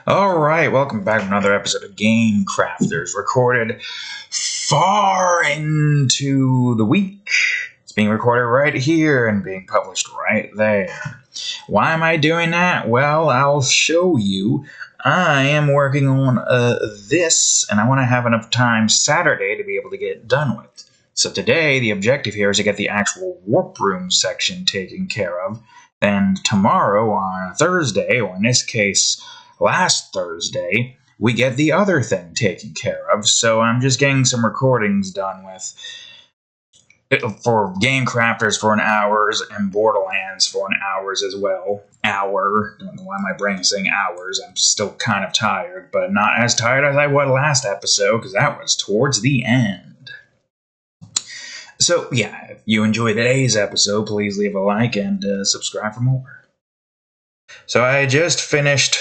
Alright, welcome back to another episode of Game Crafters, recorded far into the week. It's being recorded right here and being published right there. Why am I doing that? Well, I'll show you. I am working on this, and I want to have enough time Saturday to be able to get it done with. So today, the objective here is to get the actual warp room section taken care of. Then tomorrow, on Thursday, or in this case, last Thursday, we get the other thing taken care of, so I'm just getting some recordings done with for Game Crafters for an hours and Borderlands for an hours as well. Don't know why my brain is saying hours. I'm still kind of tired, but not as tired as I was last episode, because that was towards the end. So, yeah, if you enjoyed today's episode, please leave a like and subscribe for more. So I just finished...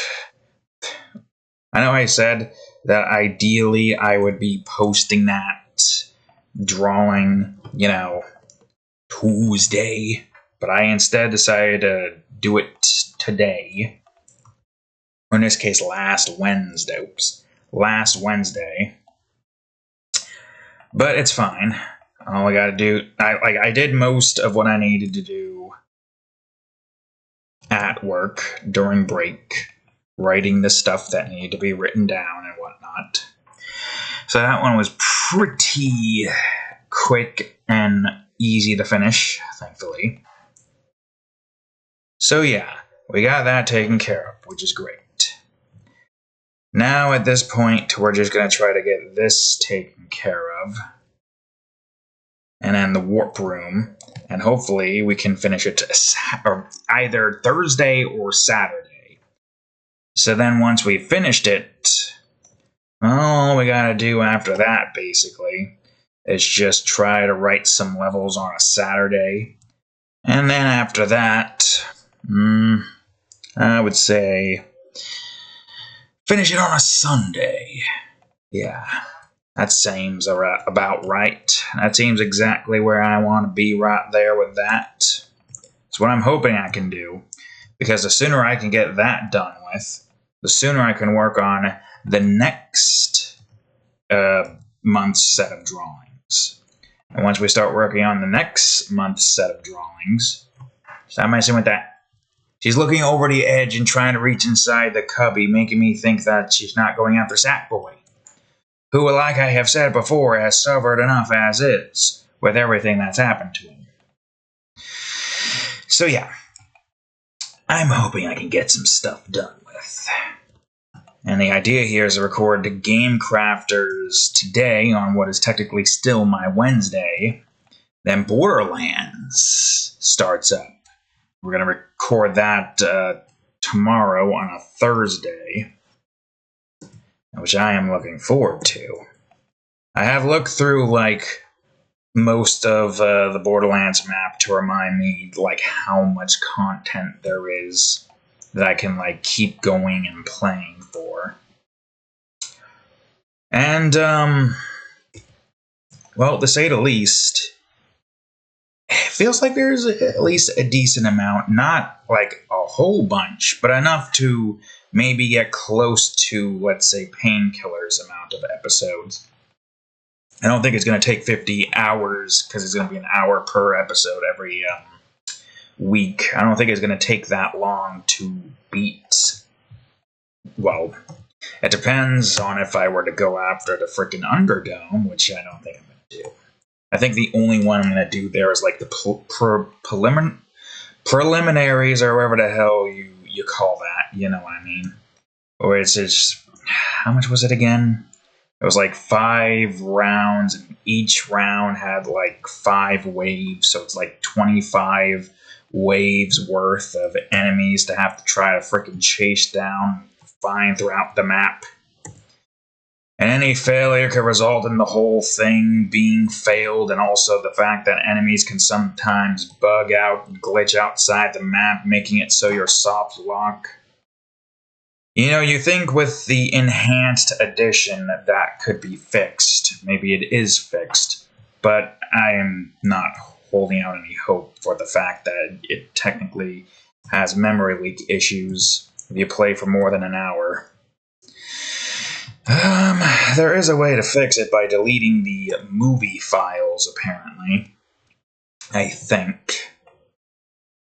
I know I said that ideally I would be posting that drawing, Tuesday, but I instead decided to do it today. Or in this case, last Wednesday. Last Wednesday. But it's fine. All I gotta do... I did most of what I needed to do at work during break. Writing the stuff that needed to be written down and whatnot. So that one was pretty quick and easy to finish, thankfully. So yeah, we got that taken care of, which is great. Now at this point, we're just going to try to get this taken care of. And then the warp room. And hopefully we can finish it either Thursday or Saturday. So then once we've finished it, all we gotta do after that, basically, is just try to write some levels on a Saturday. And then after that, I would say, finish it on a Sunday. Yeah, that seems about right. That seems exactly where I want to be right there with that. It's what I'm hoping I can do. Because the sooner I can get that done with, the sooner I can work on the next month's set of drawings. And once we start working on the next month's set of drawings, stop messing with that. She's looking over the edge and trying to reach inside the cubby, making me think that she's not going after Sackboy, who, like I have said before, has suffered enough as is with everything that's happened to him. So yeah. I'm hoping I can get some stuff done with. And the idea here is to record the Game Crafters today on what is technically still my Wednesday. Then Borderlands starts up. We're going to record that tomorrow on a Thursday, which I am looking forward to. I have looked through, most of the Borderlands map to remind me how much content there is that I can keep going and playing for. And well, to say the least, it feels like there's at least a decent amount, not a whole bunch, but enough to maybe get close to, let's say, Painkiller's amount of episodes. I don't think it's going to take 50 hours, because it's going to be an hour per episode every week. I don't think it's going to take that long to beat. Well, it depends on if I were to go after the frickin' Underdome, which I don't think I'm going to do. I think the only one I'm going to do there is the preliminaries, or whatever the hell you call that. You know what I mean? Or it's just... How much was it again? It was 5 rounds, and each round had 5 waves, so it's 25 waves worth of enemies to have to try to frickin' chase down, find throughout the map. And any failure could result in the whole thing being failed, and also the fact that enemies can sometimes bug out and glitch outside the map, making it so you're soft lock. You think with the enhanced edition that could be fixed. Maybe it is fixed. But I am not holding out any hope for the fact that it technically has memory leak issues if you play for more than an hour. There is a way to fix it by deleting the movie files, apparently. I think.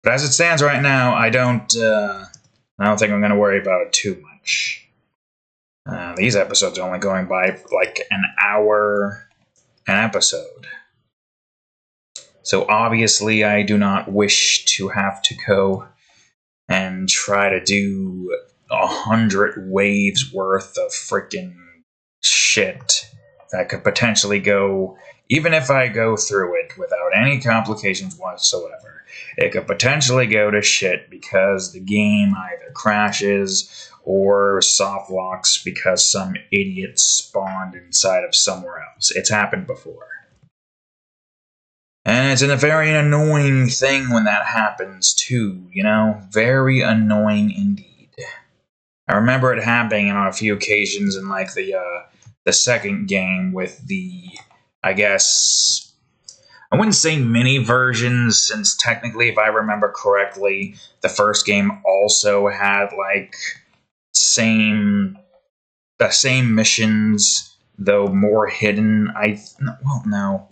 But as it stands right now, I don't think I'm going to worry about it too much. These episodes are only going by like an hour an episode. So obviously I do not wish to have to go and try to do 100 waves worth of freaking shit that could potentially go, even if I go through it without any complications whatsoever, it could potentially go to shit because the game either crashes or soft locks because some idiot spawned inside of somewhere else. It's happened before. And it's a very annoying thing when that happens too, you know? Very annoying indeed. I remember it happening on a few occasions in like the second game with the, I guess, I wouldn't say mini versions, since technically, if I remember correctly, the first game also had like the same missions, though more hidden. No,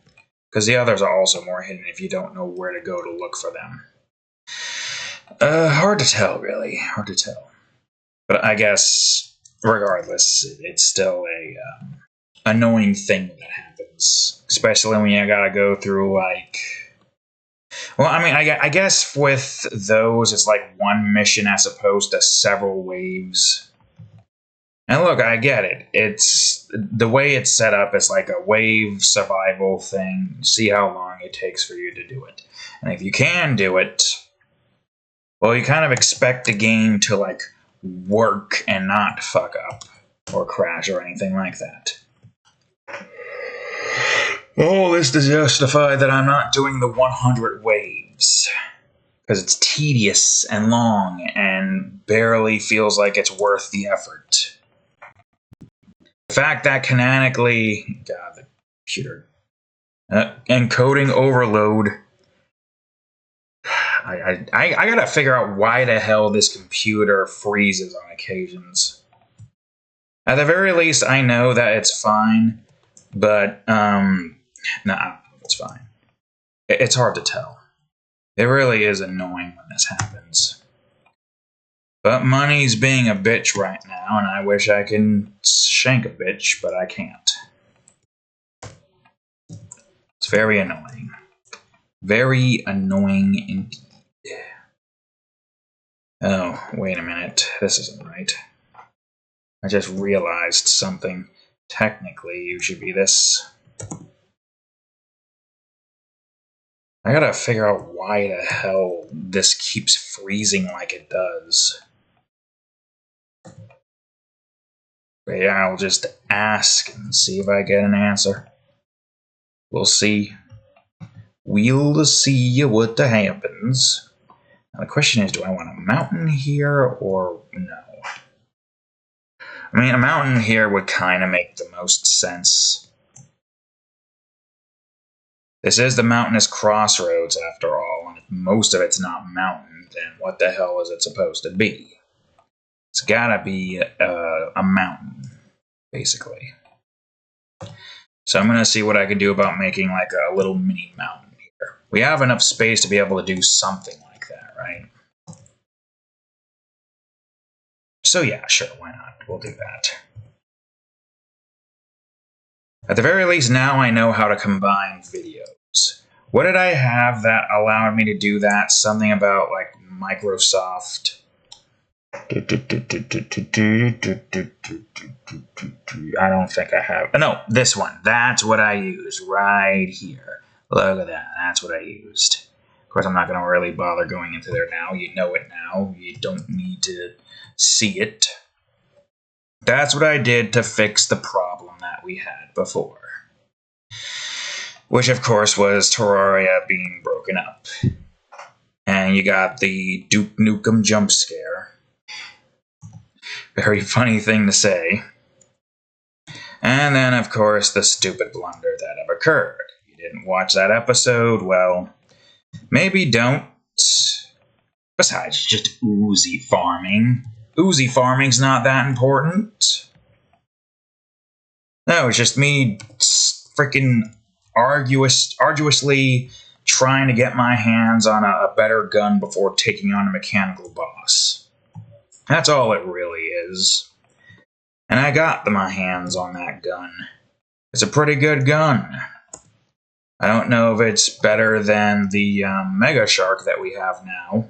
because the others are also more hidden if you don't know where to go to look for them. Hard to tell, really. Hard to tell. But I guess, regardless, it's still a annoying thing when that happens. Especially when you gotta go through, like... Well, I mean, I guess with those, it's like one mission as opposed to several waves. And look, I get it. It's the way it's set up is like a wave survival thing. See how long it takes for you to do it. And if you can do it, well, you kind of expect the game to like work and not fuck up or crash or anything like that. All this to justify that I'm not doing the 100 waves. Because it's tedious and long and barely feels like it's worth the effort. The fact that canonically, God, the computer, encoding overload. I gotta figure out why the hell this computer freezes on occasions. At the very least, I know that it's fine, but no, I don't know if it's fine. It's hard to tell. It really is annoying when this happens. But money's being a bitch right now, and I wish I could shank a bitch, but I can't. It's very annoying. Very annoying indeed. Oh, wait a minute. This isn't right. I just realized something. Technically, you should be this. I gotta figure out why the hell this keeps freezing like it does. But yeah, I'll just ask and see if I get an answer. We'll see. We'll see what happens. Now the question is, do I want a mountain here or no? I mean, a mountain here would kind of make the most sense. This is the mountainous crossroads, after all, and if most of it's not mountain, then what the hell is it supposed to be? It's gotta be a mountain, basically. So I'm gonna see what I can do about making like a little mini mountain here. We have enough space to be able to do something like that, right? So yeah, sure, why not? We'll do that. At the very least, now I know how to combine videos. What did I have that allowed me to do that? Something about like Microsoft. I don't think I have. No, this one. That's what I used right here. Look at that. That's what I used. Of course, I'm not going to really bother going into there now. You know it now. You don't need to see it. That's what I did to fix the problem that we had before. Which, of course, was Terraria being broken up. And you got the Duke Nukem jump scare. Very funny thing to say. And then, of course, the stupid blunder that have occurred. If you didn't watch that episode, well, maybe don't. Besides, just Uzi farming. Uzi farming's not that important. No, it's just me freaking arduously trying to get my hands on a better gun before taking on a mechanical boss. That's all it really is. And I got my hands on that gun. It's a pretty good gun. I don't know if it's better than the Mega Shark that we have now,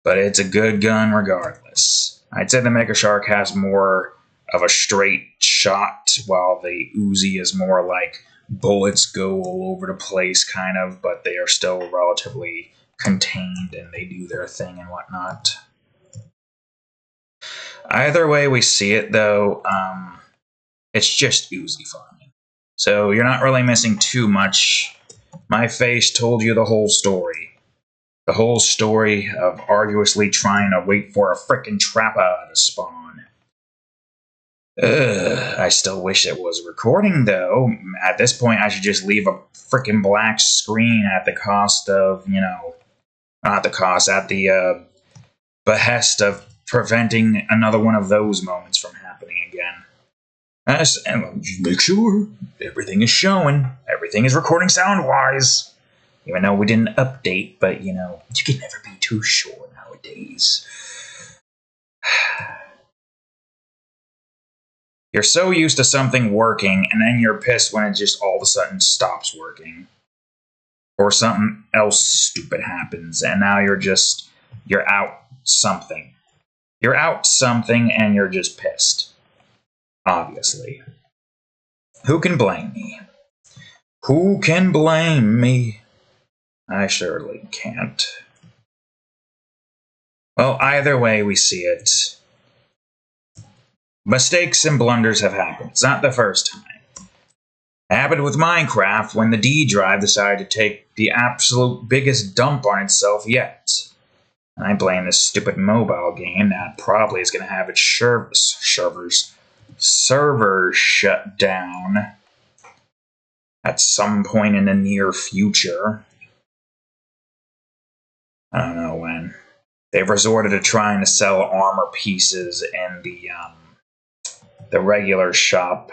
but it's a good gun regardless. I'd say the Mega Shark has more of a straight shot, while the Uzi is more like bullets go all over the place, kind of, but they are still relatively contained and they do their thing and whatnot. Either way we see it, though, it's just Uzi farming. So you're not really missing too much. My face told you the whole story. The whole story of arduously trying to wait for a frickin' trapper to spawn. I still wish it was recording, though. At this point, I should just leave a frickin' black screen at the cost of, not the cost, at the behest of preventing another one of those moments from happening again. And just make sure everything is showing. Everything is recording sound-wise. Even though we didn't update, but, you can never be too sure nowadays. You're so used to something working, and then you're pissed when it just all of a sudden stops working. Or something else stupid happens, and now you're out something. You're out something, and you're just pissed. Obviously. Who can blame me? Who can blame me? I surely can't. Well, either way we see it. Mistakes and blunders have happened. It's not the first time. It happened with Minecraft when the D drive decided to take the absolute biggest dump on itself yet. And I blame this stupid mobile game that probably is going to have its servers shut down at some point in the near future. I don't know when. They've resorted to trying to sell armor pieces in the regular shop.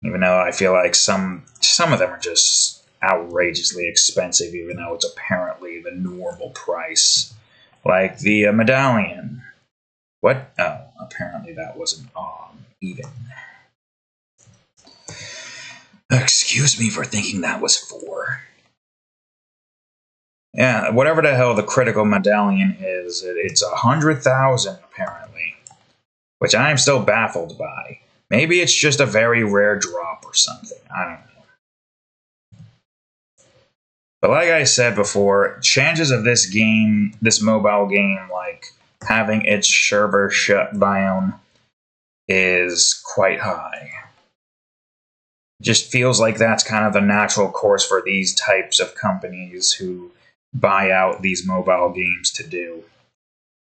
Even though I feel like some of them are just outrageously expensive, even though it's apparently the normal price. Like the medallion. What? Oh, apparently that wasn't even. Excuse me for thinking that was 4. Yeah, whatever the hell the critical medallion is, it's 100,000 apparently. Which I am still baffled by. Maybe it's just a very rare drop or something. I don't know. But like I said before, chances of this mobile game, like having its server shut down is quite high. It just feels like that's kind of the natural course for these types of companies who buy out these mobile games to do.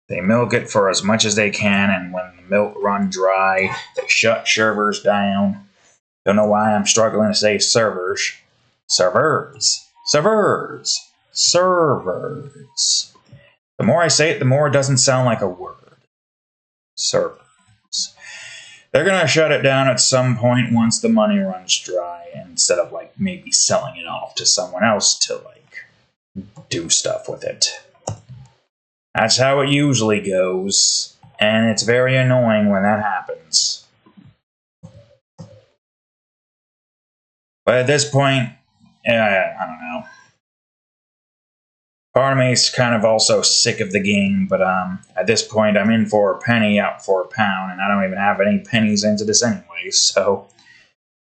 They milk it for as much as they can, and when the milk runs dry, they shut servers down. Don't know why I'm struggling to say servers. Servers. Servers. Servers. The more I say it, the more it doesn't sound like a word. Servers. They're going to shut it down at some point once the money runs dry, instead of like maybe selling it off to someone else to like do stuff with it. That's how it usually goes, and it's very annoying when that happens. But at this point, I don't know. Part of me is kind of also sick of the game, but at this point I'm in for a penny, out for a pound, and I don't even have any pennies into this anyway, so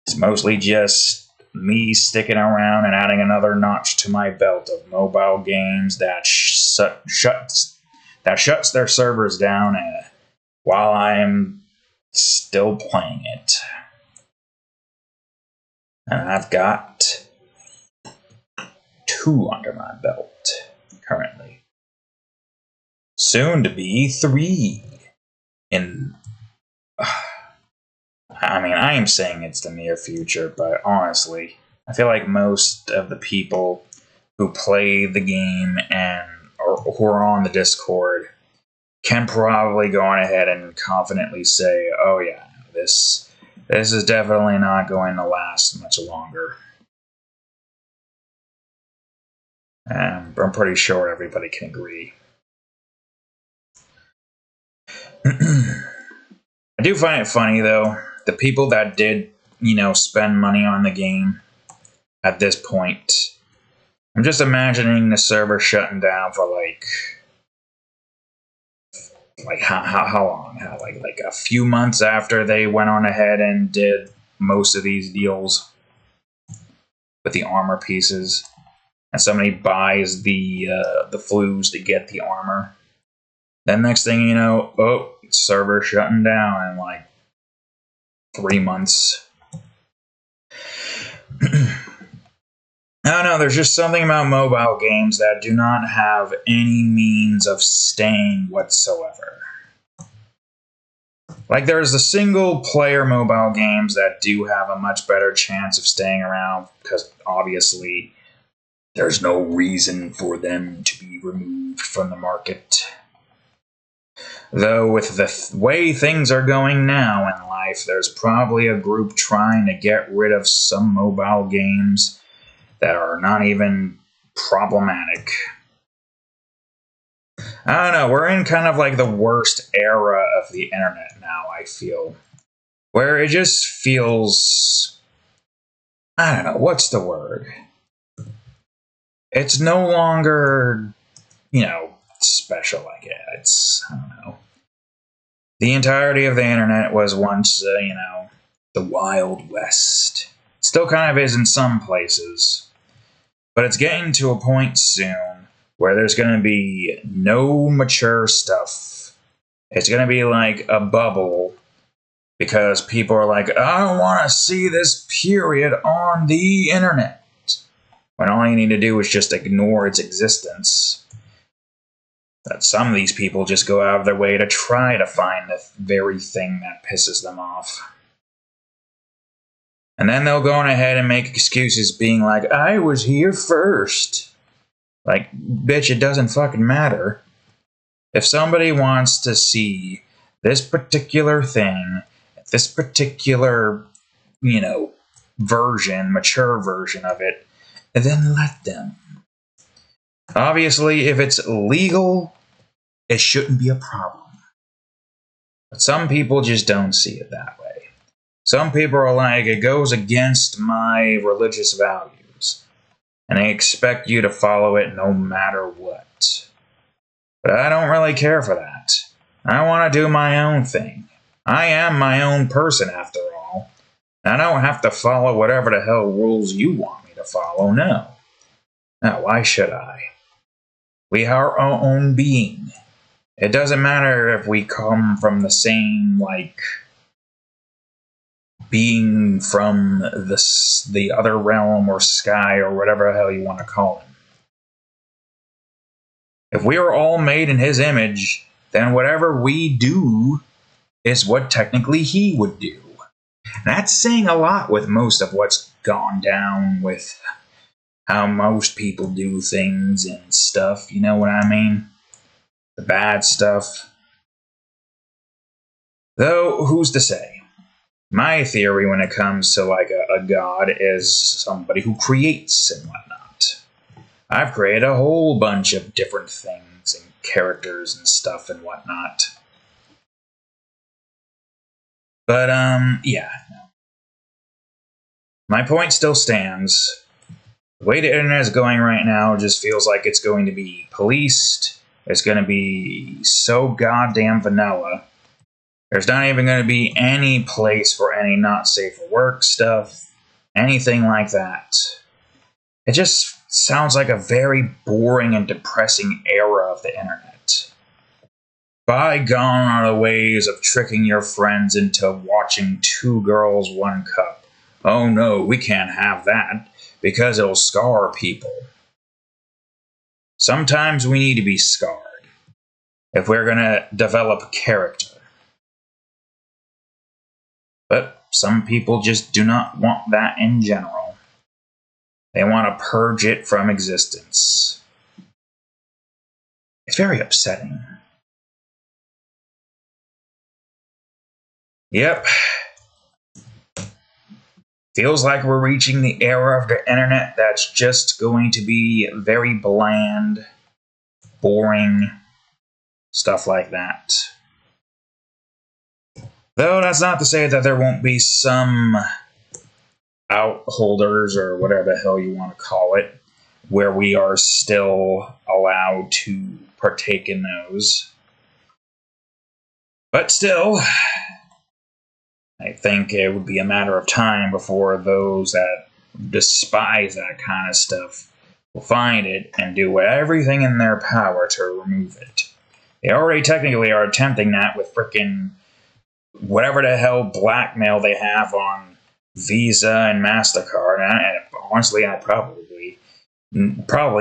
it's mostly just me sticking around and adding another notch to my belt of mobile games that shuts their servers down while I'm still playing it. And I've got 2 under my belt currently. Soon to be 3. I am saying it's the near future, but honestly, I feel like most of the people who play the game or who are on the Discord can probably go on ahead and confidently say, oh yeah, This is definitely not going to last much longer. And I'm pretty sure everybody can agree. I do find it funny, though, the people that did, spend money on the game at this point. I'm just imagining the server shutting down for like how long? Like a few months after they went on ahead and did most of these deals with the armor pieces, and somebody buys the flues to get the armor. Then next thing you know, server shutting down in like 3 months. I don't know, there's just something about mobile games that do not have any means of staying whatsoever. Like, there's the single-player mobile games that do have a much better chance of staying around, because obviously there's no reason for them to be removed from the market. Though with the way things are going now in life, there's probably a group trying to get rid of some mobile games that are not even problematic. I don't know, we're in kind of like the worst era of the internet now, I feel. Where it just feels... I don't know, what's the word? It's no longer, special, I guess. I don't know. The entirety of the internet was once, the Wild West. Still kind of is in some places. But it's getting to a point soon where there's going to be no mature stuff. It's going to be like a bubble because people are like, I don't want to see this period on the internet. When all you need to do is just ignore its existence. That some of these people just go out of their way to try to find the very thing that pisses them off. And then they'll go on ahead and make excuses being like, I was here first. Like, bitch, it doesn't fucking matter. If somebody wants to see this particular thing, this particular, mature version of it, then let them. Obviously, if it's legal, it shouldn't be a problem. But some people just don't see it that way. Some people are like, it goes against my religious values, and they expect you to follow it no matter what. But I don't really care for that. I want to do my own thing. I am my own person, after all. I don't have to follow whatever the hell rules you want me to follow, no. Now, why should I? We are our own being. It doesn't matter if we come from the same, being from the other realm or sky or whatever the hell you want to call him. If we are all made in his image, then whatever we do is what technically he would do. And that's saying a lot with most of what's gone down with how most people do things and stuff, you know what I mean? The bad stuff. Though, who's to say? My theory when it comes to a god is somebody who creates and whatnot. I've created a whole bunch of different things and characters and stuff and whatnot. But, yeah. My point still stands. The way the internet is going right now just feels like it's going to be policed. It's going to be so goddamn vanilla. There's not even going to be any place for any not safe for work stuff, anything like that. It just sounds like a very boring and depressing era of the internet. Bygone are the ways of tricking your friends into watching Two Girls, One Cup. Oh no, we can't have that, because it'll scar people. Sometimes we need to be scarred if we're going to develop character. But some people just do not want that in general. They want to purge it from existence. It's very upsetting. Yep, Feels like we're reaching the era of the internet that's just going to be very bland, boring, stuff like that. Though that's not to say that there won't be some outholders or whatever the hell you want to call it, where we are still allowed to partake in those. But still, I think it would be a matter of time before those that despise that kind of stuff will find it and do everything in their power to remove it. They already technically are attempting that with frickin' whatever the hell blackmail they have on Visa and MasterCard. And honestly, I probably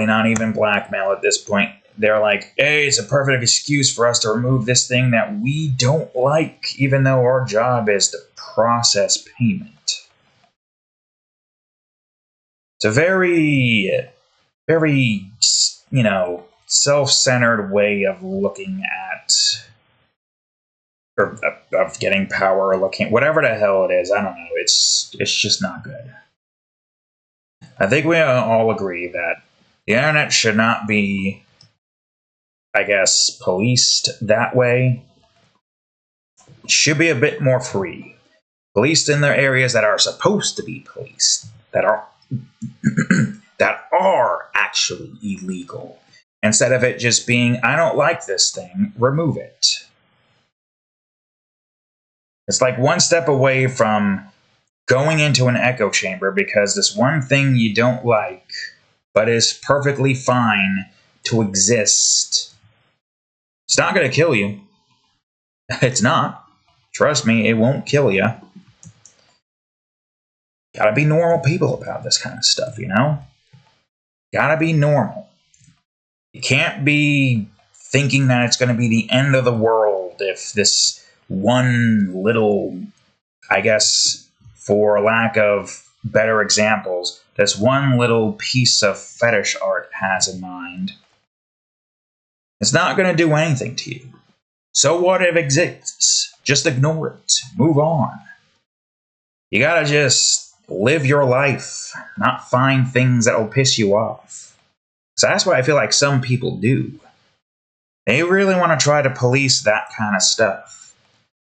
not even blackmail at this point. They're like, hey, it's a perfect excuse for us to remove this thing that we don't like, even though our job is to process payment. It's a very, very, self-centered way of looking at, or of getting power, or looking, whatever the hell it is. I don't know. It's just not good. I think we all agree that the internet should not be, I guess, policed that way. It should be a bit more free. Policed in the areas that are supposed to be policed, that are that are actually illegal. Instead of it just being, I don't like this thing, remove it. It's like one step away from going into an echo chamber because this one thing you don't like, but is perfectly fine to exist. It's not going to kill you. It's not. Trust me, it won't kill you. Gotta be normal people about this kind of stuff, Gotta be normal. You can't be thinking that it's going to be the end of the world if this one little, I guess, for lack of better examples, this one little piece of fetish art has in mind. It's not going to do anything to you. So what if it exists? Just ignore it. Move on. You gotta just live your life, not find things that will piss you off. So that's what I feel like some people do. They really want to try to police that kind of stuff.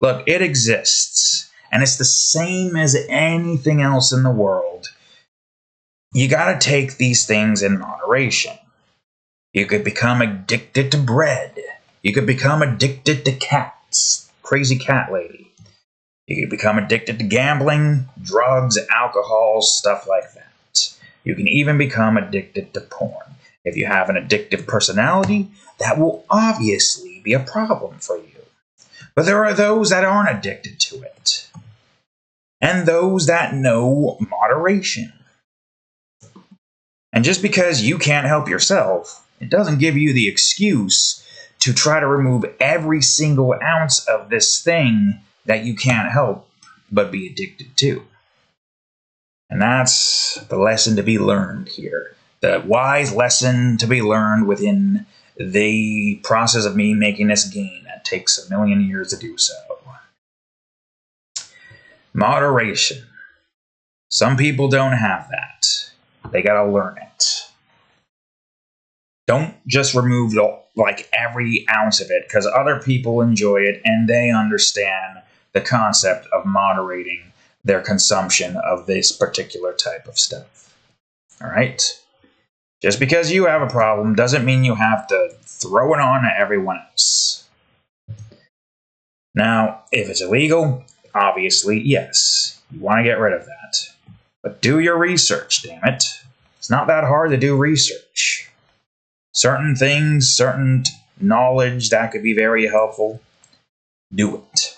Look, it exists, and it's the same as anything else in the world. You gotta take these things in moderation. You could become addicted to bread. You could become addicted to cats. Crazy cat lady. You can become addicted to gambling, drugs, alcohol, stuff like that. You can even become addicted to porn. If you have an addictive personality, that will obviously be a problem for you. But there are those that aren't addicted to it. And those that know moderation. And just because you can't help yourself, it doesn't give you the excuse to try to remove every single ounce of this thing that you can't help but be addicted to. And that's the lesson to be learned here. The wise lesson to be learned within the process of me making this game that takes 1,000,000 years to do so. Moderation. Some people don't have that. They gotta learn it. Don't just remove every ounce of it, because other people enjoy it and they understand the concept of moderating their consumption of this particular type of stuff. All right? Just because you have a problem doesn't mean you have to throw it on to everyone else. Now, if it's illegal, obviously, yes, you want to get rid of that. But do your research, damn it. It's not that hard to do research. Certain things, certain knowledge that could be very helpful, do it.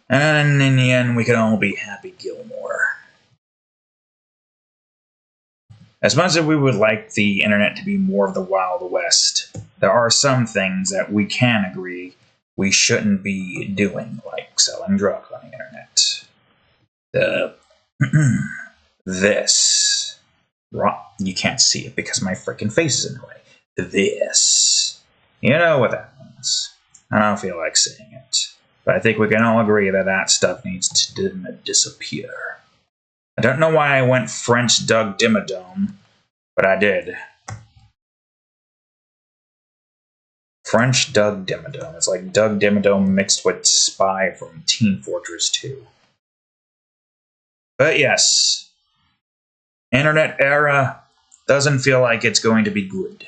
And in the end, we can all be Happy Gilmore. As much as we would like the internet to be more of the Wild West, there are some things that we can agree we shouldn't be doing, like selling drugs on the internet. This. You can't see it because my freaking face is in the way. This. You know what that means. I don't feel like saying it. But I think we can all agree that that stuff needs to disappear. I don't know why I went French Doug Dimmadome, but I did. French Doug Dimmadome. It's like Doug Dimmadome mixed with Spy from Team Fortress 2. But yes, Internet era doesn't feel like it's going to be good.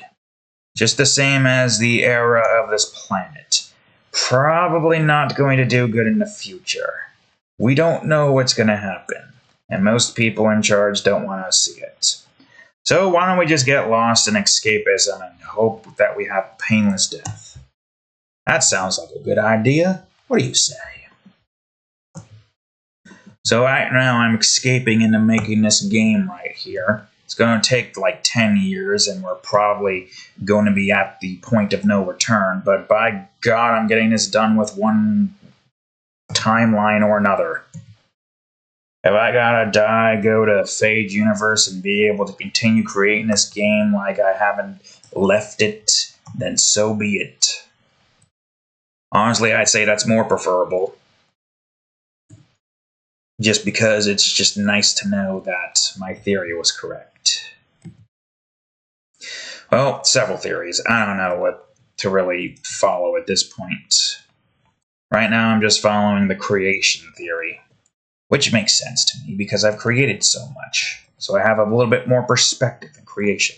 Just the same as the era of this planet. Probably not going to do good in the future. We don't know what's going to happen, and most people in charge don't want to see it. So why don't we just get lost in escapism and hope that we have painless death? That sounds like a good idea. What do you say? So right now I'm escaping into making this game right here. It's going to take like 10 years, and we're probably going to be at the point of no return. But by God, I'm getting this done with one timeline or another. If I gotta die, go to Phage Universe, and be able to continue creating this game like I haven't left it, then so be it. Honestly, I'd say that's more preferable. Just because it's just nice to know that my theory was correct. Well, several theories. I don't know what to really follow at this point. Right now, I'm just following the creation theory, which makes sense to me because I've created so much. So I have a little bit more perspective in creation.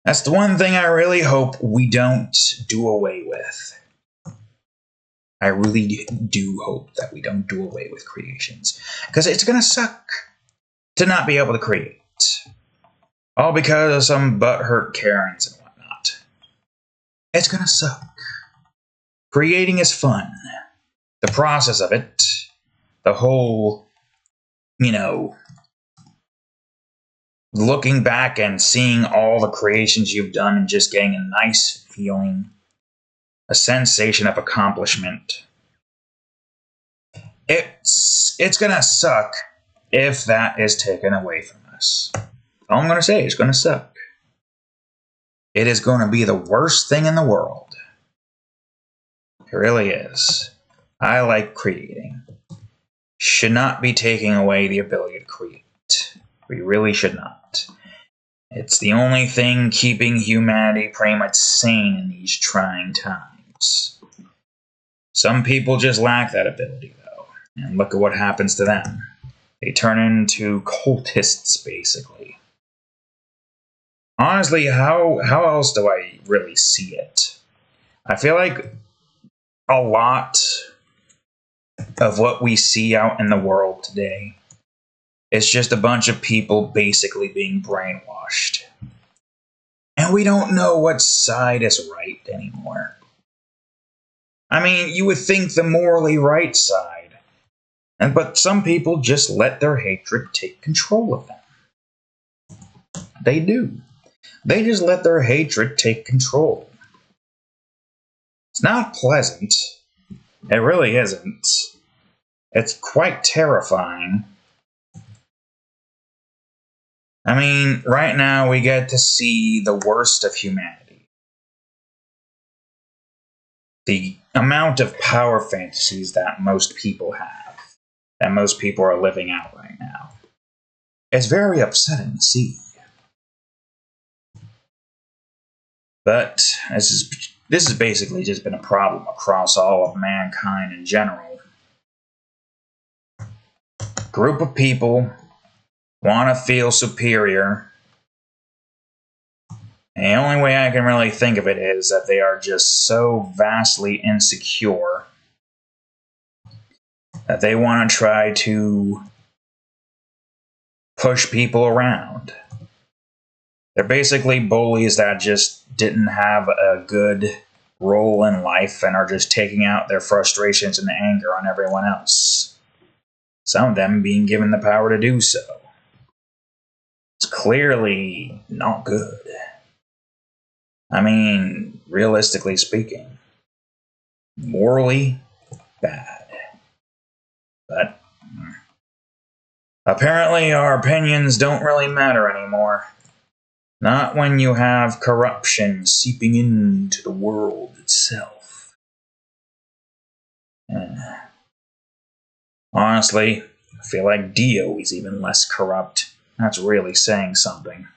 That's the one thing I really hope we don't do away with. I really do hope that we don't do away with creations. Because it's going to suck to not be able to create. All because of some butthurt Karens and whatnot. It's going to suck. Creating is fun. The process of it, the whole, looking back and seeing all the creations you've done and just getting a nice feeling, a sensation of accomplishment. It's gonna suck if that is taken away from us. All I'm gonna say is gonna suck. It is gonna be the worst thing in the world. It really is. I like creating. Should not be taking away the ability to create. We really should not. It's the only thing keeping humanity pretty much sane in these trying times. Some people just lack that ability, though. And look at what happens to them. They turn into cultists, basically. Honestly, how else do I really see it? I feel like a lot of what we see out in the world today is just a bunch of people basically being brainwashed. And we don't know what side is right anymore. I mean, you would think the morally right side. But some people just let their hatred take control of them. They do. They just let their hatred take control. It's not pleasant. It really isn't. It's quite terrifying. I mean, right now we get to see the worst of humanity. The amount of power fantasies that most people have, that most people are living out right now. It's very upsetting to see. But this has basically just been a problem across all of mankind in general. Group of people want to feel superior. And the only way I can really think of it is that they are just so vastly insecure that they want to try to push people around. They're basically bullies that just didn't have a good role in life and are just taking out their frustrations and anger on everyone else. Some of them being given the power to do so. It's clearly not good. I mean, realistically speaking, morally bad. But apparently our opinions don't really matter anymore. Not when you have corruption seeping into the world itself. Honestly, I feel like Dio is even less corrupt. That's really saying something.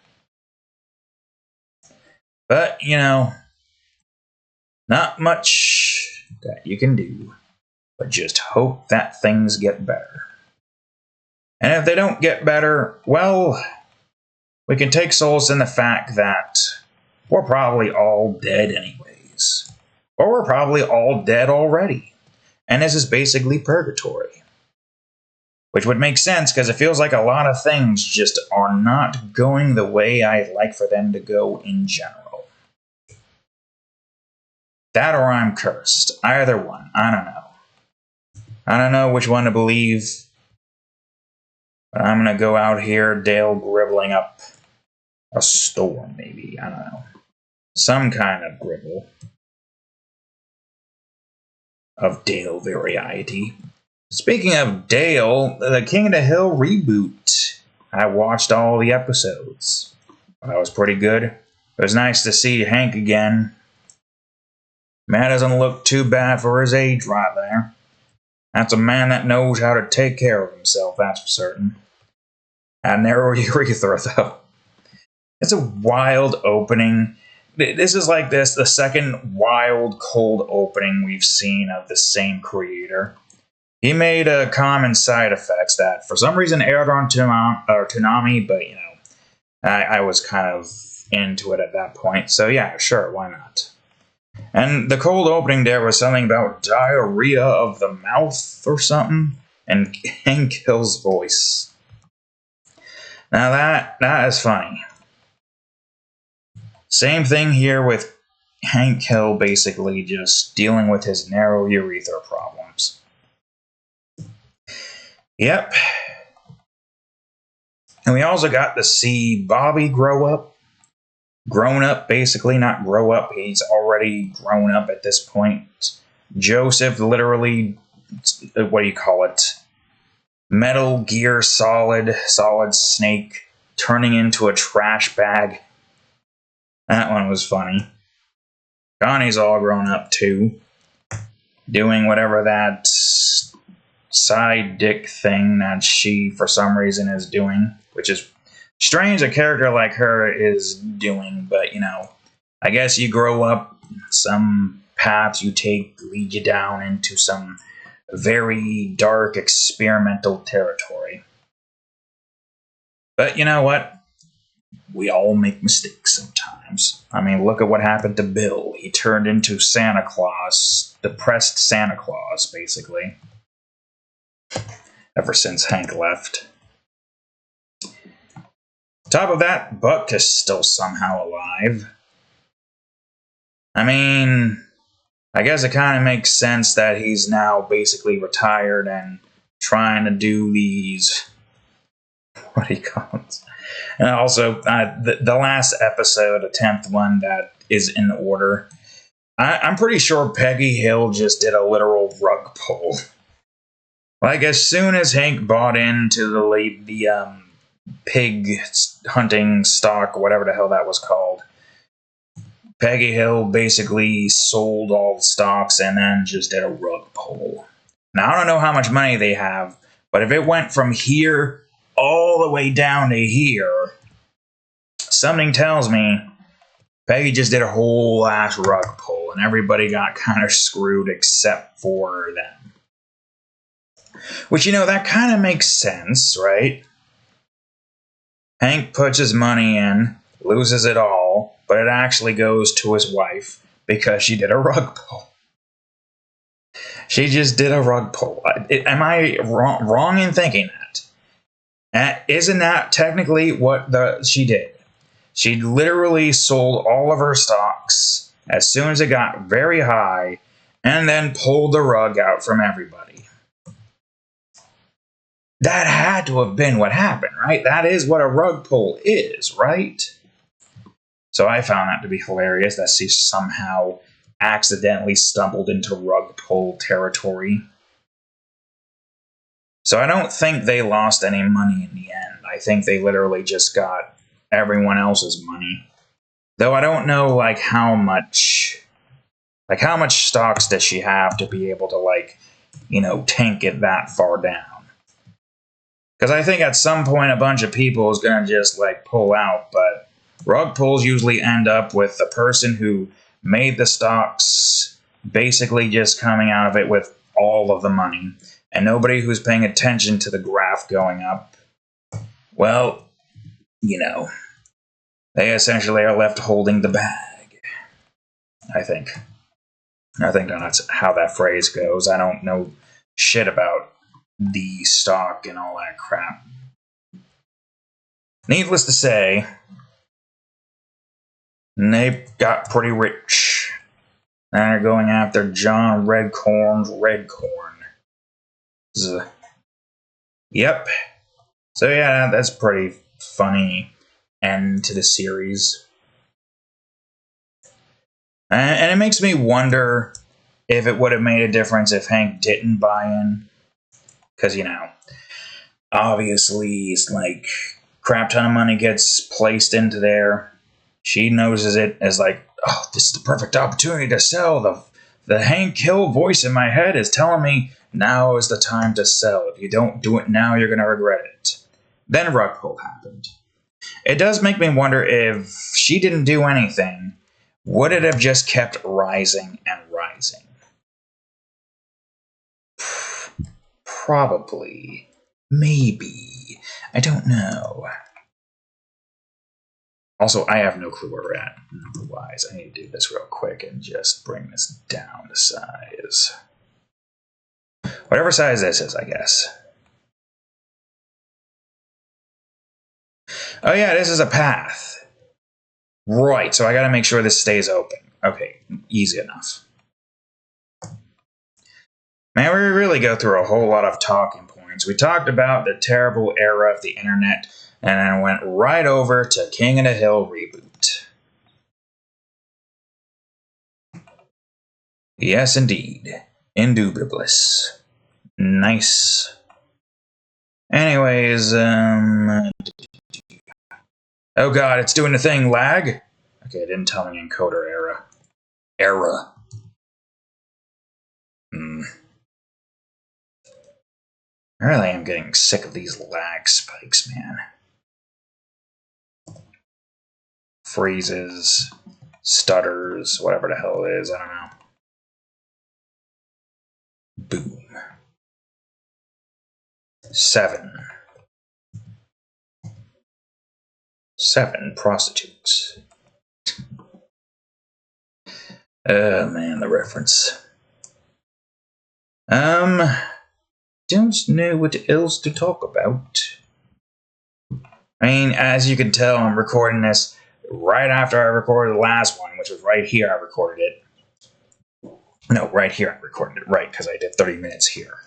But, not much that you can do, but just hope that things get better. And if they don't get better, well, we can take solace in the fact that we're probably all dead anyways. Or we're probably all dead already. And this is basically purgatory. Which would make sense because it feels like a lot of things just are not going the way I'd like for them to go in general. That or I'm cursed. Either one. I don't know. I don't know which one to believe. But I'm going to go out here, Dale gribbling up a storm, maybe. I don't know. Some kind of gribble of Dale variety. Speaking of Dale, the King of the Hill reboot. I watched all the episodes. That was pretty good. It was nice to see Hank again. Man doesn't look too bad for his age right there. That's a man that knows how to take care of himself, that's for certain. A narrow urethra, though. It's a wild opening. This is like the second wild, cold opening we've seen of the same creator. He made common side effects that, for some reason, aired on Toonami, but, I was kind of into it at that point. So, yeah, sure, why not? And the cold opening there was something about diarrhea of the mouth or something, and Hank Hill's voice. Now that is funny. Same thing here with Hank Hill basically just dealing with his narrow urethra problems. Yep. And we also got to see Bobby grown up, basically, not grow up. He's already grown up at this point. Joseph literally, Metal Gear Solid Snake turning into a trash bag. That one was funny. Connie's all grown up too. Doing whatever that side dick thing that she, for some reason, is doing. Which is strange a character like her is doing, but I guess you grow up, some paths you take lead you down into some very dark experimental territory. But you know what? We all make mistakes sometimes. I mean, look at what happened to Bill. He turned into Santa Claus, depressed Santa Claus, basically. Ever since Hank left. Top of that, Buck is still somehow alive. I mean, I guess it kind of makes sense that he's now basically retired and trying to do these, what do you call it? And also, the last episode, the 10th one that is in order, I'm pretty sure Peggy Hill just did a literal rug pull. Like, as soon as Hank bought into the pig hunting stock, whatever the hell that was called, Peggy Hill basically sold all the stocks and then just did a rug pull. Now, I don't know how much money they have, but if it went from here all the way down to here, something tells me Peggy just did a whole ass rug pull and everybody got kind of screwed except for them. Which, that kind of makes sense, right? Hank puts his money in, loses it all, but it actually goes to his wife because she did a rug pull. She just did a rug pull. Am I wrong in thinking that? Isn't that technically what she did? She literally sold all of her stocks as soon as it got very high and then pulled the rug out from everybody. That had to have been what happened, right? That is what a rug pull is, right? So I found that to be hilarious that she somehow accidentally stumbled into rug pull territory. So I don't think they lost any money in the end. I think they literally just got everyone else's money. Though I don't know how much stocks does she have to be able to tank it that far down. Because I think at some point a bunch of people is going to just pull out, but rug pulls usually end up with the person who made the stocks basically just coming out of it with all of the money, and nobody who's paying attention to the graph going up. Well, they essentially are left holding the bag. I think that's how that phrase goes. I don't know shit about the stock and all that crap. Needless to say, they got pretty rich. Now they're going after John Redcorn's Redcorn. Yep. So yeah, that's pretty funny end to the series. And it makes me wonder if it would have made a difference if Hank didn't buy in. Because, obviously, it's crap ton of money gets placed into there. She notices it as oh, this is the perfect opportunity to sell. The Hank Hill voice in my head is telling me now is the time to sell. If you don't do it now, you're going to regret it. Then rug pull happened. It does make me wonder if she didn't do anything, would it have just kept rising and rising? Probably. Maybe. I don't know. Also, I have no clue where we're at number-wise. I need to do this real quick and just bring this down to size. Whatever size this is, I guess. Oh yeah, this is a path. Right, so I gotta make sure this stays open. Okay, easy enough. Man, we really go through a whole lot of talking points. We talked about the terrible era of the internet, and then went right over to King of the Hill reboot. Yes, indeed. Indubitable. Nice. Anyways, oh god, it's doing the thing, lag? Okay, it didn't tell me encoder error. I really am getting sick of these lag spikes, man. Freezes, stutters, whatever the hell it is, I don't know. Boom. 7 prostitutes. Oh man, the reference. Don't know what else to talk about. I mean, as you can tell, I'm recording this right after I recorded the last one, which was right here. I recorded it. No, right here I recorded it, right, because I did 30 minutes here.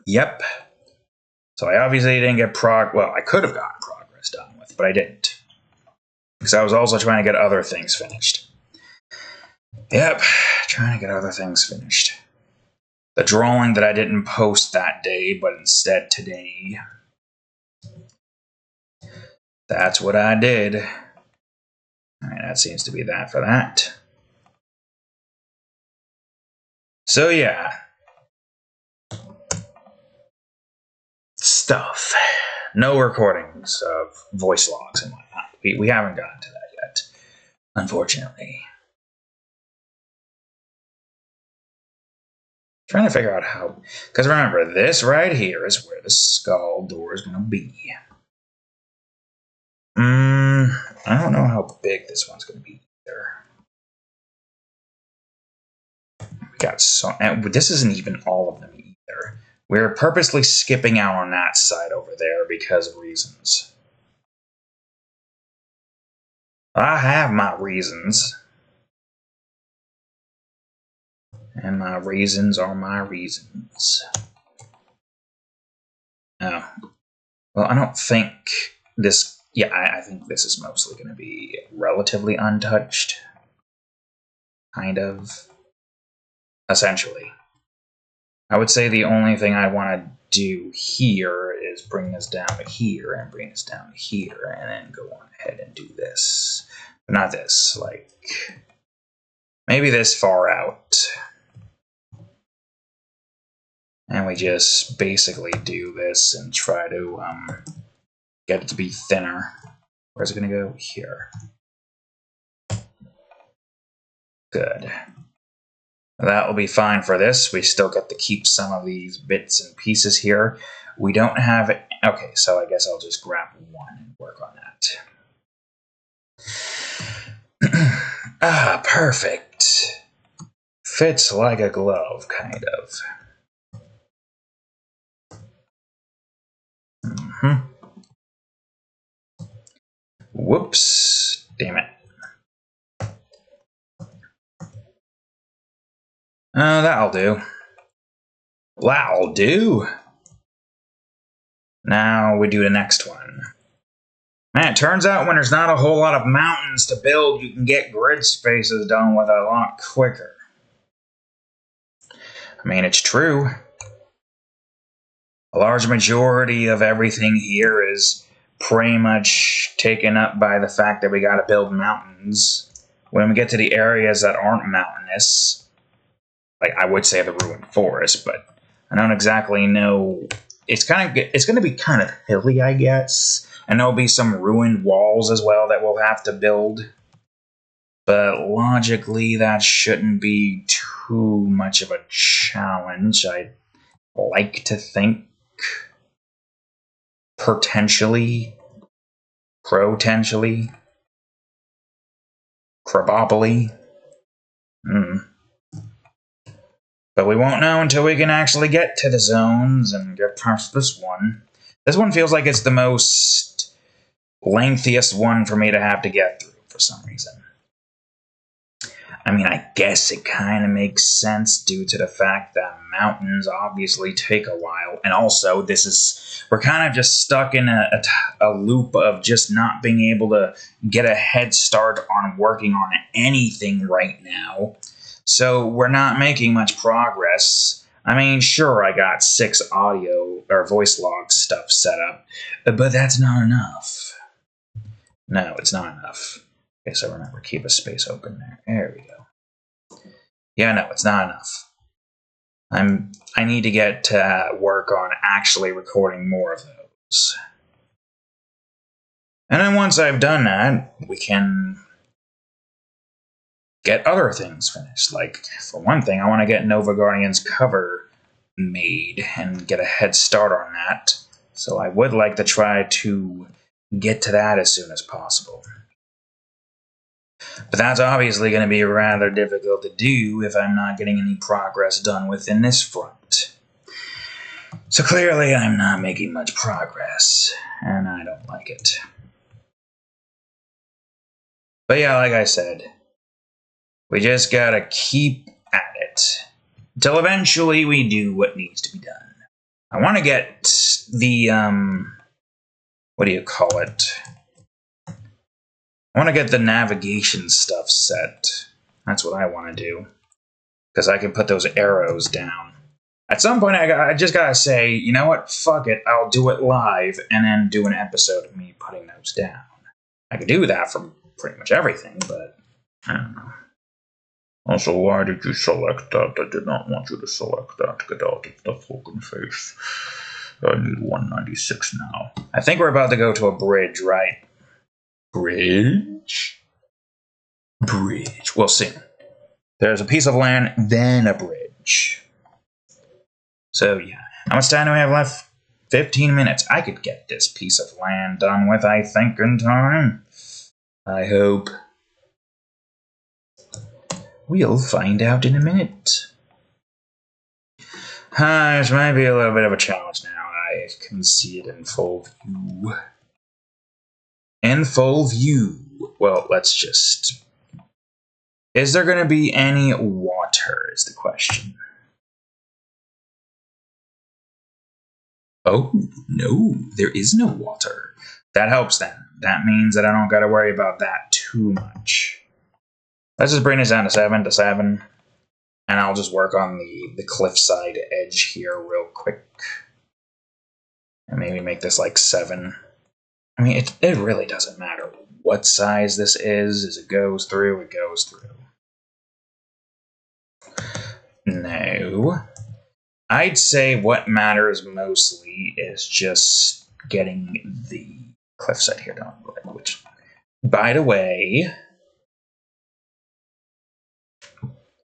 Yep. So I obviously didn't get well, I could have gotten progress done with, but I didn't. Because I was also trying to get other things finished. Yep, trying to get other things finished. The drawing that I didn't post that day, but instead today. That's what I did. Alright, that seems to be that for that. So yeah. Stuff. No recordings of voice logs and whatnot. We haven't gotten to that yet, unfortunately. Trying to figure out how, because remember, this right here is where the skull door is going to be. I don't know how big this one's going to be either. We got so, and this isn't even all of them either. We're purposely skipping out on that side over there because of reasons. I have my reasons. And my reasons are my reasons. Oh. Well, I don't think this... Yeah, I think this is mostly going to be relatively untouched. Kind of. Essentially. I would say the only thing I want to do here is bring this down to here and bring this down to here and then go on ahead and do this. But not this, maybe this far out. And we just basically do this and try to get it to be thinner. Where's it going to go? Here. Good. That will be fine for this. We still get to keep some of these bits and pieces here. We don't have it. Okay, so I guess I'll just grab one and work on that. Perfect. Fits like a glove, kind of. Whoops. Damn it. That'll do. That'll do. Now we do the next one. Man, it turns out when there's not a whole lot of mountains to build, you can get grid spaces done with a lot quicker. I mean, it's true. A large majority of everything here is pretty much taken up by the fact that we gotta build mountains. When we get to the areas that aren't mountainous, like I would say the ruined forest, but I don't exactly know. It's going to be kind of hilly, I guess, and there'll be some ruined walls as well that we'll have to build. But logically, that shouldn't be too much of a challenge. I'd like to think. Potentially. Potentially. Probably. But we won't know until we can actually get to the zones and get past this one. This one feels like it's the most lengthiest one for me to have to get through for some reason. I mean, I guess it kind of makes sense due to the fact that mountains obviously take a while. And also, we're kind of just stuck in a loop of just not being able to get a head start on working on anything right now. So we're not making much progress. I mean, sure, I got 6 audio or voice log stuff set up, but that's not enough. No, it's not enough. Okay, so remember, keep a space open there. There we go. Yeah, no, it's not enough. I need to get to work on actually recording more of those. And then once I've done that, we can get other things finished. Like, for one thing, I want to get Nova Guardian's cover made and get a head start on that. So I would like to try to get to that as soon as possible. But that's obviously going to be rather difficult to do if I'm not getting any progress done within this front. So clearly I'm not making much progress, and I don't like it. But yeah, like I said, we just gotta keep at it until eventually we do what needs to be done. I want to get the, what do you call it? I want to get the navigation stuff set. That's what I want to do. Because I can put those arrows down. At some point, I just gotta say, you know what? Fuck it. I'll do it live and then do an episode of me putting those down. I could do that for pretty much everything, but I don't know. Also, why did you select that? I did not want you to select that. Get out of the fucking face. I need 196 now. I think we're about to go to a bridge, right? Bridge? Bridge. We'll see. There's a piece of land, then a bridge. So, yeah. How much time do we have left? 15 minutes. I could get this piece of land done with, I think, in time. I hope. We'll find out in a minute. This might be a little bit of a challenge now. I can see it in full view. In full view. Well, let's just... Is there going to be any water, is the question. Oh, no, there is no water. That helps then. That means that I don't got to worry about that too much. Let's just bring this down to 7, and I'll just work on the cliffside edge here real quick. And maybe make this like 7. I mean, it really doesn't matter what size this is. As it goes through, it goes through. No. I'd say what matters mostly is just getting the cliffside here down, which, by the way,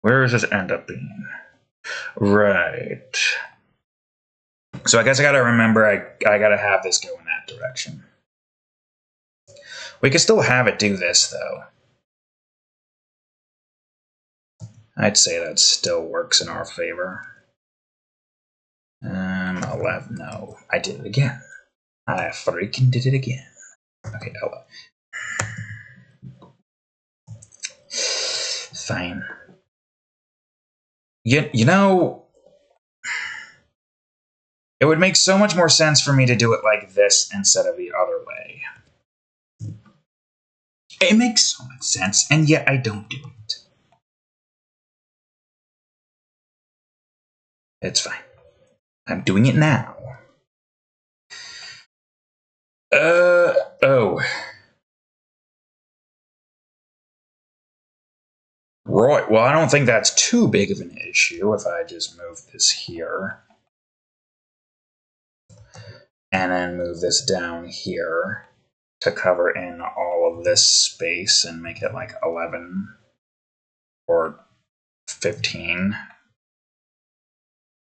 where does this end up being? Right. So I guess I gotta remember I gotta have this go in that direction. We can still have it do this, though. I'd say that still works in our favor. 11. No, I did it again. I freaking did it again. Okay, oh well. Fine. You know, it would make so much more sense for me to do it like this instead of the other way. It makes so much sense, and yet I don't do it. It's fine. I'm doing it now. Oh. Right, well, I don't think that's too big of an issue if I just move this here. And then move this down here to cover in all of this space and make it like 11 or 15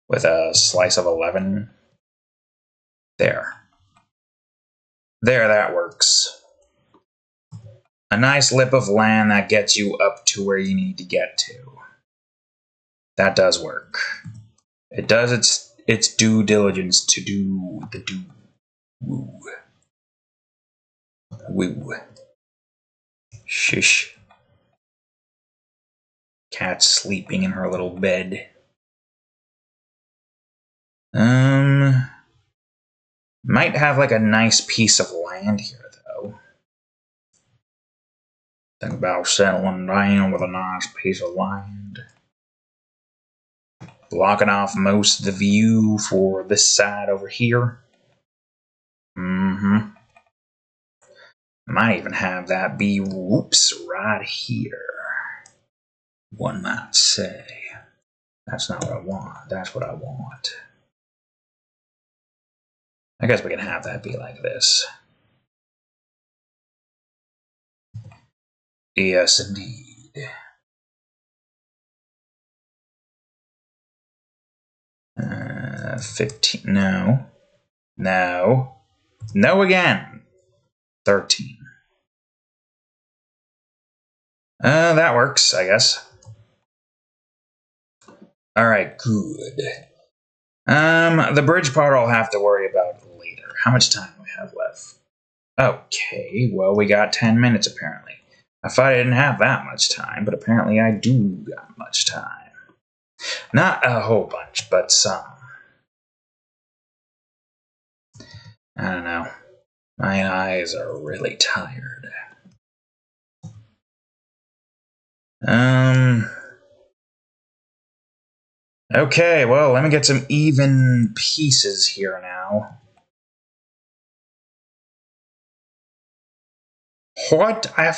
with a slice of 11. There, that works. A nice lip of land that gets you up to where you need to get to. That does work. It does its due diligence to do the do. Woo. Woo. Shush. Cat's sleeping in her little bed. Might have like a nice piece of land here, though. Think about settling down with a nice piece of land. Blocking off most of the view for this side over here. Might even have that be, whoops, right here. One might say. That's not what I want. That's what I want. I guess we can have that be like this. Yes, indeed. 15. No. No. No again. 13. That works, I guess. Alright, good. The bridge part I'll have to worry about later. How much time do we have left? Okay, well, we got 10 minutes apparently. I thought I didn't have that much time, but apparently I do got much time. Not a whole bunch, but some. I don't know. My eyes are really tired. Okay, well, let me get some even pieces here now. What? I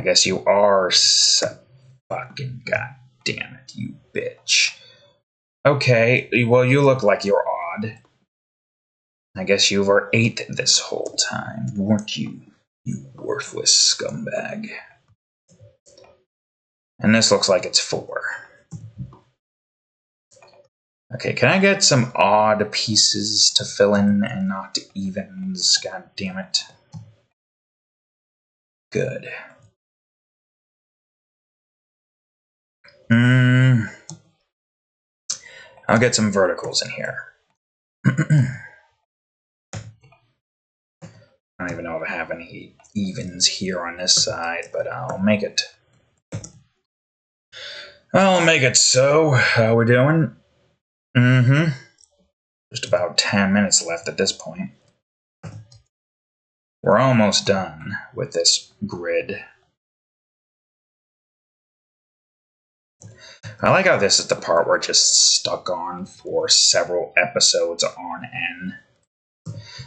guess you are fucking goddamn it, you bitch. Okay, well, you look like you're odd. I guess you were 8 this whole time, weren't you? You worthless scumbag. And this looks like it's 4. Okay, can I get some odd pieces to fill in and not evens? God damn it. Good. I'll get some verticals in here. I don't even know if I have any evens here on this side, but I'll make it. I'll make it so. How we doing? Just about 10 minutes left at this point. We're almost done with this grid. I like how this is the part we're just stuck on for several episodes on end.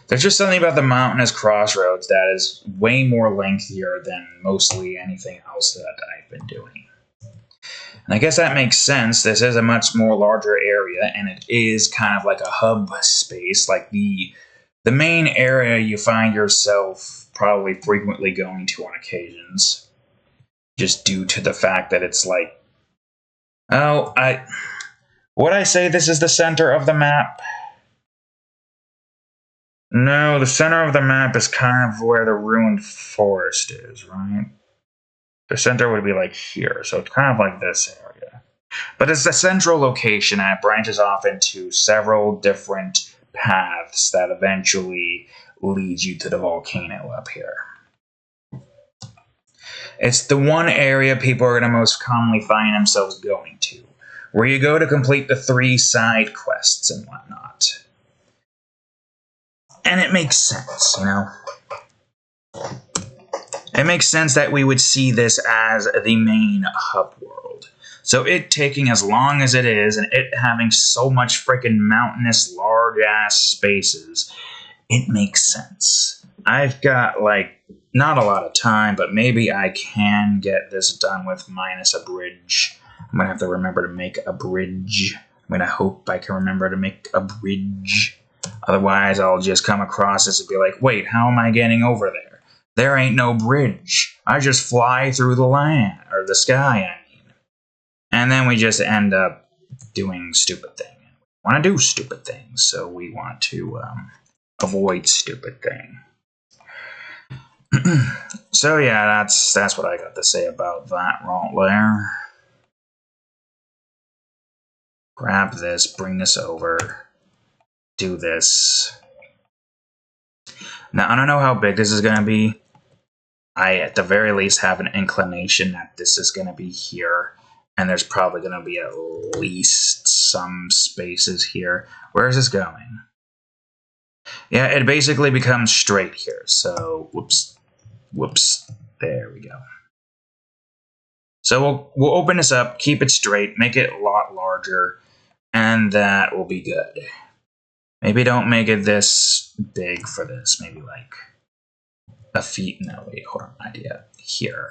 There's just something about the mountainous crossroads that is way more lengthier than mostly anything else that I've been doing. And I guess that makes sense. This is a much more larger area, and it is kind of like a hub space, like the main area you find yourself probably frequently going to on occasions, just due to the fact that it's like, oh, would I say this is the center of the map? No, the center of the map is kind of where the ruined forest is, right? The center would be like here, so it's kind of like this area. But it's the central location, and it branches off into several different paths that eventually lead you to the volcano up here. It's the one area people are going to most commonly find themselves going to, where you go to complete the 3 side quests and whatnot. And it makes sense, you know? It makes sense that we would see this as the main hub world. So it taking as long as it is, and it having so much freaking mountainous, large-ass spaces, it makes sense. I've got, like, not a lot of time, but maybe I can get this done with minus a bridge. I'm going to have to remember to make a bridge. I'm going to hope I can remember to make a bridge. Otherwise, I'll just come across this and be like, wait, how am I getting over there? There ain't no bridge. I just fly through the land, or the sky, I mean. And then we just end up doing stupid things. We want to do stupid things, so we want to avoid stupid thing. So yeah, that's what I got to say about that right there. Grab this, bring this over, do this. Now, I don't know how big this is going to be. I, at the very least, have an inclination that this is going to be here. And there's probably going to be at least some spaces here. Where is this going? Yeah, it basically becomes straight here. So, whoops. There we go. So we'll open this up, keep it straight, make it a lot larger, and that will be good. Maybe don't make it this big for this. Maybe like a feet. No, wait, hold on. Idea. Here.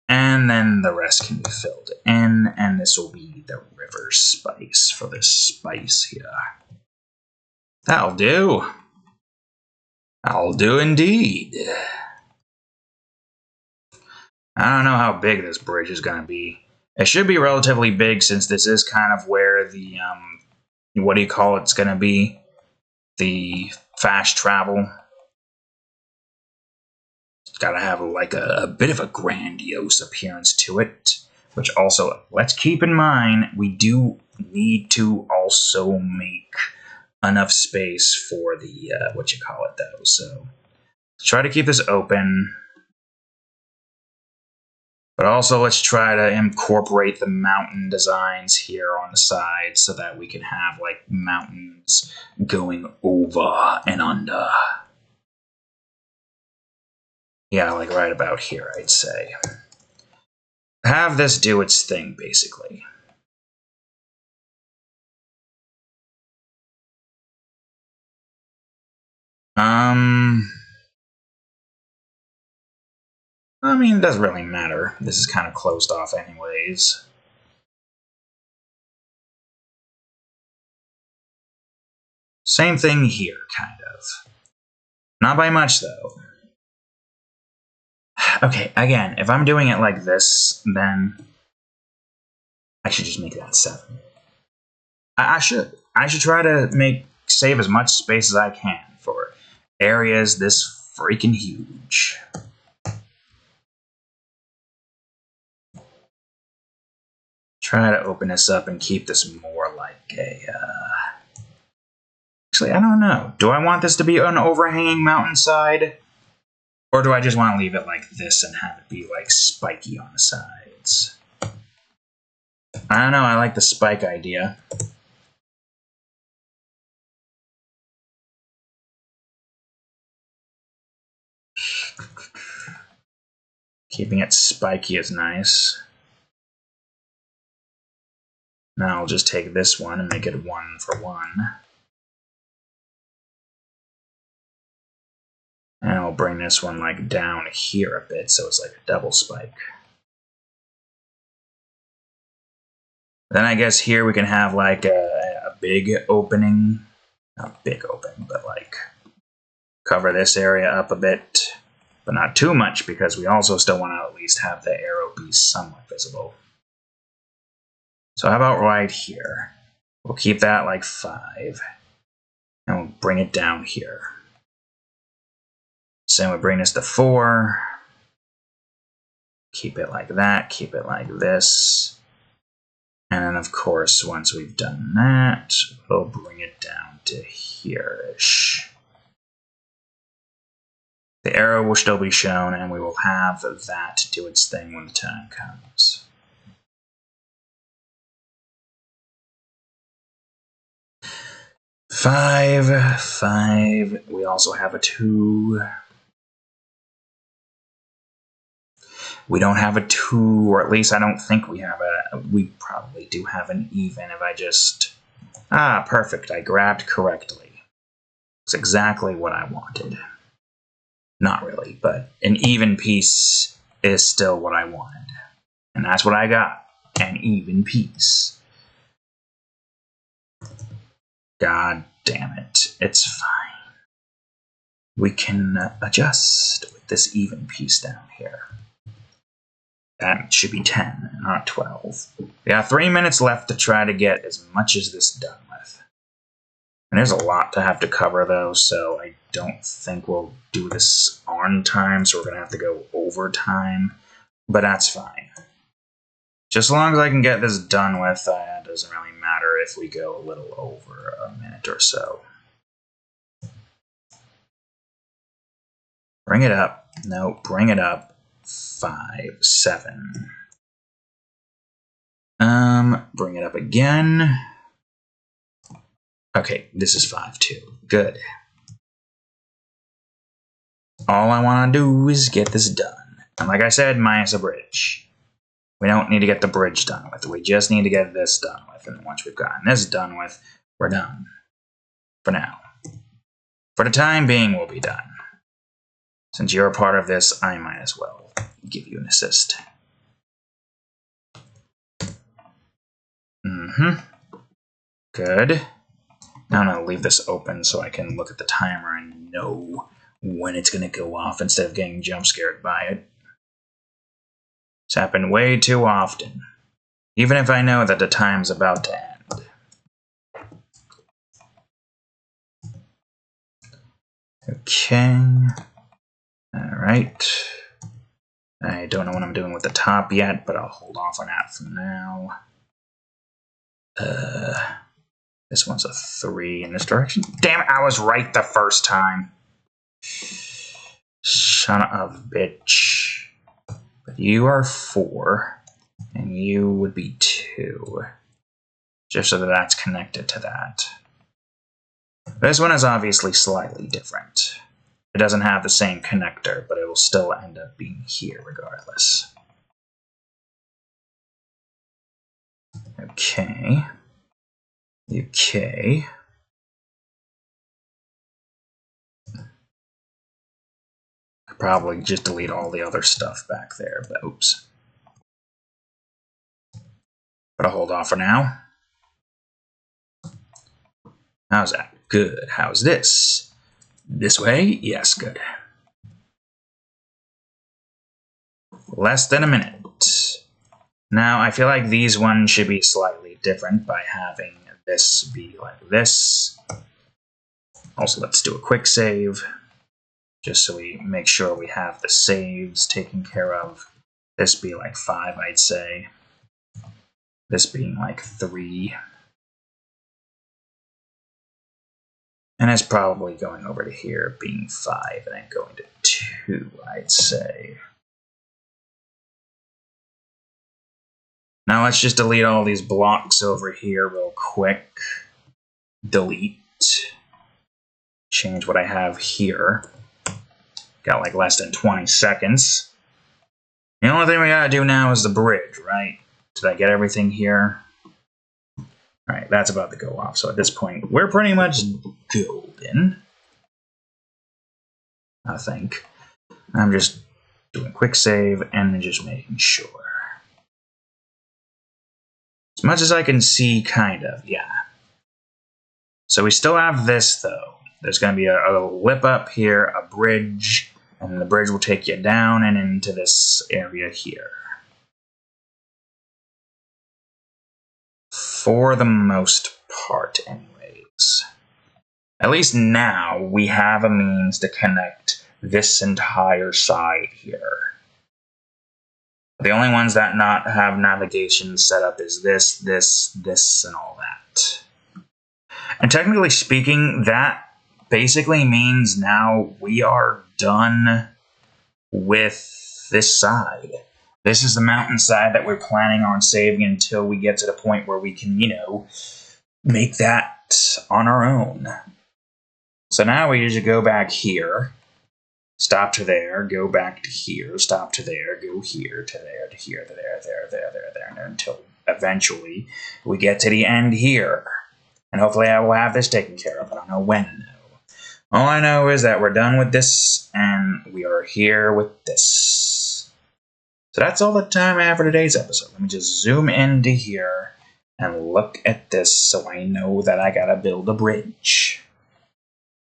And then the rest can be filled in, and this will be the river spice for this spice here. That'll do. I'll do indeed. I don't know how big this bridge is going to be. It should be relatively big since this is kind of where the, what do you call it's going to be? The fast travel. It's got to have like a bit of a grandiose appearance to it. Which also, let's keep in mind, we do need to also make enough space for the, what you call it though. So, let's try to keep this open. But also, let's try to incorporate the mountain designs here on the side so that we can have, like, mountains going over and under. Yeah, like right about here, I'd say. Have this do its thing, basically. I mean, it doesn't really matter. This is kind of closed off anyways. Same thing here, kind of. Not by much, though. Okay, again, if I'm doing it like this, then I should just make that 7. I should try to save as much space as I can for areas this freaking huge. Try to open this up and keep this more like a, actually, I don't know. Do I want this to be an overhanging mountainside? Or do I just want to leave it like this and have it be like spiky on the sides? I don't know, I like the spike idea. Keeping it spiky is nice. Now I'll just take this one and make it 1 for 1. And I'll bring this one like down here a bit so it's like a double spike. Then I guess here we can have like a big opening. Not big opening, but like cover this area up a bit. But not too much, because we also still want to at least have the arrow be somewhat visible. So how about right here? We'll keep that like 5. And we'll bring it down here. So we'll bring this to 4. Keep it like that. Keep it like this. And then, of course, once we've done that, we'll bring it down to here-ish. The arrow will still be shown, and we will have that do its thing when the time comes. Five. We also have a 2. We don't have a 2, or at least I don't think we have a... We probably do have an even if I just... Ah, perfect. I grabbed correctly. It's exactly what I wanted. Not really, but an even piece is still what I wanted. And that's what I got. An even piece. God damn it. It's fine. We can adjust with this even piece down here. That should be 10, not 12. We got 3 minutes left to try to get as much as this done with. And there's a lot to have to cover, though, so I don't think we'll do this on time, so we're going to have to go over time. But that's fine. Just as long as I can get this done with, it doesn't really matter if we go a little over a minute or so. Bring it up. No, bring it up. 5, 7. Bring it up again. Okay, this is 5, 2. Good. All I want to do is get this done. And like I said, minus a bridge. We don't need to get the bridge done with. We just need to get this done with. And once we've gotten this done with, we're done. For now. For the time being, we'll be done. Since you're a part of this, I might as well give you an assist. Good. Now I'm going to leave this open so I can look at the timer and know when it's going to go off instead of getting jump scared by it. It's happened way too often, even if I know that the time's about to end. Okay. Alright. I don't know what I'm doing with the top yet, but I'll hold off on that for now. This one's a 3 in this direction. Damn it, I was right the first time. Son of a bitch. But you are 4, and you would be 2. Just so that that's connected to that. This one is obviously slightly different. It doesn't have the same connector, but it will still end up being here regardless. Okay. Okay. Could probably just delete all the other stuff back there, but oops. But I'll hold off for now. How's that? Good. How's this? This way? Yes, good. Less than a minute. Now, I feel like these ones should be slightly different by having this be like this. Also, let's do a quick save, just so we make sure we have the saves taken care of. This be like 5, I'd say. This being like 3. And it's probably going over to here being 5 and then going to 2, I'd say. Now let's just delete all these blocks over here real quick. Delete. Change what I have here. Got like less than 20 seconds. The only thing we gotta do now is the bridge, right? Did I get everything here? Alright, that's about to go off. So at this point, we're pretty much golden. I think. I'm just doing a quick save and just making sure. As much as I can see, kind of, yeah. So we still have this, though. There's going to be a lip up here, a bridge, and the bridge will take you down and into this area here. For the most part, anyways. At least now we have a means to connect this entire side here. The only ones that not have navigation set up is this, and all that. And technically speaking, that basically means now we are done with this side. This is the mountainside that we're planning on saving until we get to the point where we can, make that on our own. So now we usually go back here, stop to there, go back to here, stop to there, go here, to there, to here, to there, and until eventually we get to the end here. And hopefully I will have this taken care of. I don't know when, though. All I know is that we're done with this, and we are here with this. So that's all the time I have for today's episode. Let me just zoom into here and look at this so I know that I gotta build a bridge.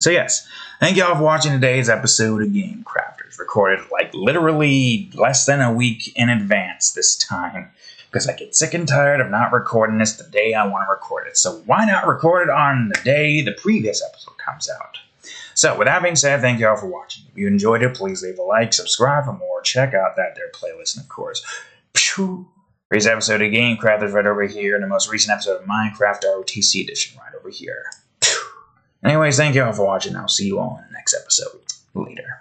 So yes, thank y'all for watching today's episode of Game Crafters. Recorded like literally less than a week in advance this time, because I get sick and tired of not recording this the day I want to record it. So why not record it on the day the previous episode comes out? So with that being said, thank y'all for watching. If you enjoyed it, please leave a like, subscribe for more, check out that there playlist, and of course, today's episode of Game Crafters right over here, and the most recent episode of Minecraft ROTC Edition right over here. Anyways, thank y'all for watching. I'll see you all in the next episode. Later.